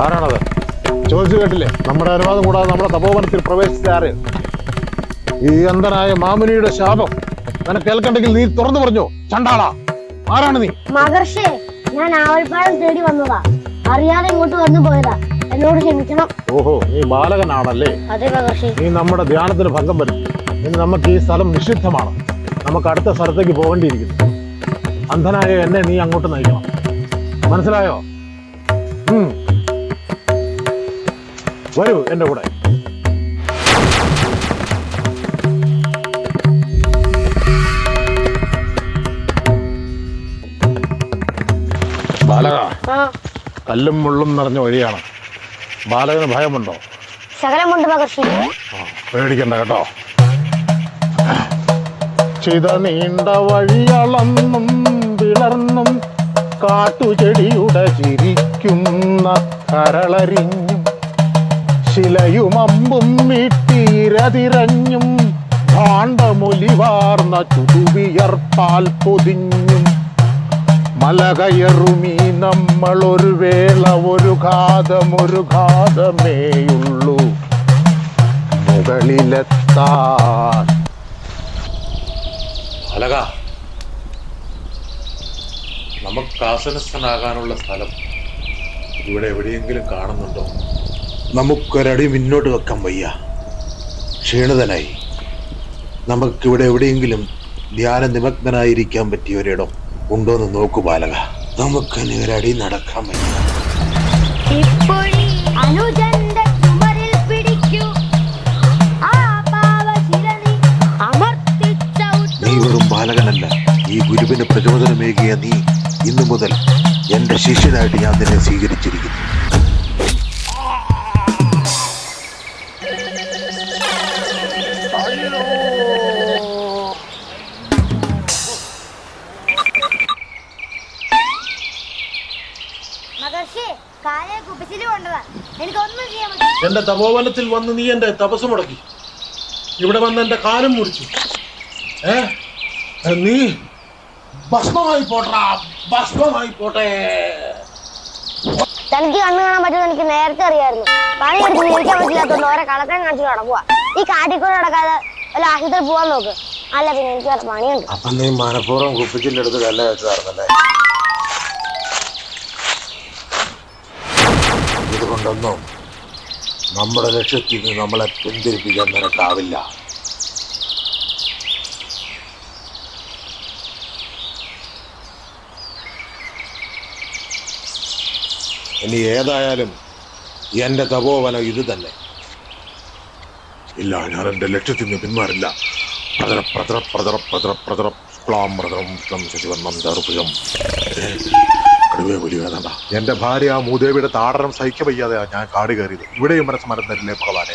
ആരാണത്? ചോദിച്ചു കേട്ടില്ലേ? നമ്മുടെ അനുവാദം കൂടാതെ നമ്മുടെ തപോവനത്തിൽ പ്രവേശിച്ച ആര്? ഈ അന്ധനായ മാമുനിയുടെ ശാപം നിനക്ക് കേൾക്കണ്ടെങ്കിൽ നീ തുറന്നു പറഞ്ഞോ. ചണ്ടാള, ആരാണ് നീ? മഹർഷി, ഞാൻ ആവൽപ്പാലം തേടി വന്നതാ. അറിയാതെ ഇങ്ങോട്ട് വന്നു പോയതാ. എന്നോട് ക്ഷമിക്കണം. ഓഹോ, നീ ബാലകനാണല്ലേ? അതെ മഹർഷി. നീ നമ്മുടെ ധ്യാനത്തിന് ഭംഗം വരുത്തി. ഇനി നമുക്ക് ഈ സ്ഥലം നിഷിദ്ധമാണ്. നമുക്ക് അടുത്ത സ്ഥലത്തേക്ക് പോകേണ്ടിയിരിക്കുന്നു. അന്ധനായ എന്നെ നീ അങ്ങോട്ട് നയിക്കണം. മനസ്സിലായോ? വരൂ എന്റെ കൂടെ. ബാലക, കല്ലും മുള്ളും നിറഞ്ഞ വഴിയാണ്. ബാലകന് ഭയമുണ്ടോ? ശകലമുണ്ട് മഹർഷി. പേടിക്കണ്ട കേട്ടോ. ചിത നീണ്ട വഴിയളന്നും വിളർന്നും കാട്ടുചെടിയുടെ ചിരിക്കുന്ന കരളരിഞ്ഞും ശിലയുമമ്പും വീട്ടീരതിരഞ്ഞും ഭാണ്ഡമൊലിവാർന്ന ചുടുവിയർപ്പാൽ പൊതിഞ്ഞും മലകയറുമീ നമ്മൾ ഒരു വേള ഒരു ഘാതമേയുള്ളൂ മുകളിലെത്താൻ. അലക, നമുക്ക് ആസനസ്ഥനാകാനുള്ള സ്ഥലം ഇവിടെ എവിടെയെങ്കിലും കാണുന്നുണ്ടോ? നമുക്കൊരടി മുന്നോട്ട് വെക്കാൻ വയ്യ. ക്ഷീണിതനായി. നമുക്കിവിടെ എവിടെയെങ്കിലും ധ്യാന നിമഗ്നനായിരിക്കാൻ പറ്റിയ ഒരിടം ഉണ്ടോന്ന് നോക്കു ബാലക. നമുക്കിനി ഒരടി നടക്കാൻ വയ്യ. നീ വെറും ബാലകനല്ല. ഈ ഗുരുവിന് പ്രചോദനമേകിയ നീ ഇന്നു മുതൽ എന്റെ ശിഷ്യനായിട്ട് ഞാൻ നിന്നെ സ്വീകരിച്ചിരിക്കുന്നു. എന്റെ തപോവനത്തിൽ വന്ന് നീ എന്റെ തപസ് മുടക്കി. ഇവിടെ വന്ന് എന്റെ കാലം മുറിച്ചു. നീ ഭസ്മമായി പോട്ടാ, ഭസ്മമായി പോട്ടെ. തനിക്ക് കണ്ണു കാണാൻ പറ്റുമെന്ന് എനിക്ക് നേരത്തെ അറിയായിരുന്നു. പണിയെടുത്ത് ജീവിക്കാൻ പറ്റില്ലാത്തോണ്ട് ഓരോ കളക്കം കാണിച്ചു നടക്കുക. ഈ കാട്ടിക്കൂടെ നടക്കാതെ വല്ല ആശുപത്രിയിൽ പോവാൻ നോക്ക്. അല്ല പിന്നെ എനിക്ക് വേറെ പണിയുണ്ട്. അപ്പൊ നീ മനഃപൂർവ്വം കുപ്പിച്ചിന്റെ അടുത്ത് കല്ല വെച്ചായിരുന്നല്ലേ? ഇതുകൊണ്ടൊന്നും നമ്മുടെ ലക്ഷ്യത്തിൽ നിന്ന് നമ്മളെ പിന്തിരിപ്പിക്കാൻ നിനക്കാവില്ല. ഇനി ഏതായാലും എന്റെ തപോവനം ഇത് തന്നെ. ഇല്ല, ഞാൻ എന്റെ ലക്ഷ്യത്തിൽ നിന്ന് പിന്മാറില്ല. എന്റെ ഭാര്യ ആ മൂദേവിയുടെ താടനം സഹിക്ക വയ്യാതെ ഞാൻ കാട് കയറിയത്. ഇവിടെയും മനസ്സ് മരം തരില്ലേ ഭഗവാനെ.